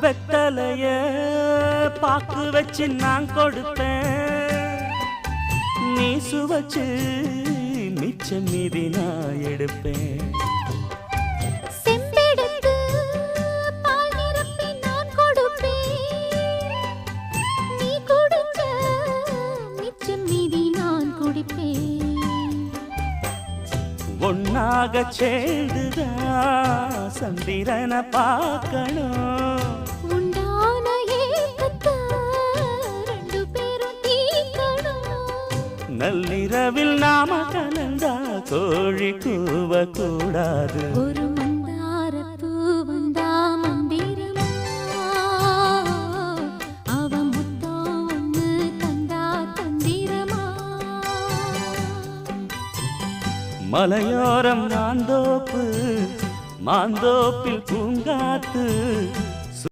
வெத்தலைய பாக்கு வச்சு நான் கொடுப்பேன், நீ சுவச்சு மிச்சம் மீதி நான் எடுப்பேன். செம்பெடுத்து பால் நிரப்பி நான் கொடுப்பேன், நீ குடிச்ச மிச்சம் மீதி நான் குடிப்பேன். ஒன்னாக சேர்ந்துதான் சந்திரனை பார்க்கணும், உண்டான ஏக்கத்தை ரெண்டு பேரும் தீர்க்கணும். நள்ளிரவில் நாம கலந்தா கோழி கூவக்கூடாது. ஒரு மந்தாரப்பூ வந்தா மந்திரமா, அவ முத்தம் ஒண்ணு தந்தா தந்திரமா. மலையோரம் மாந்தோப்பு, மாந்தோப்பில் பூங்காத்து,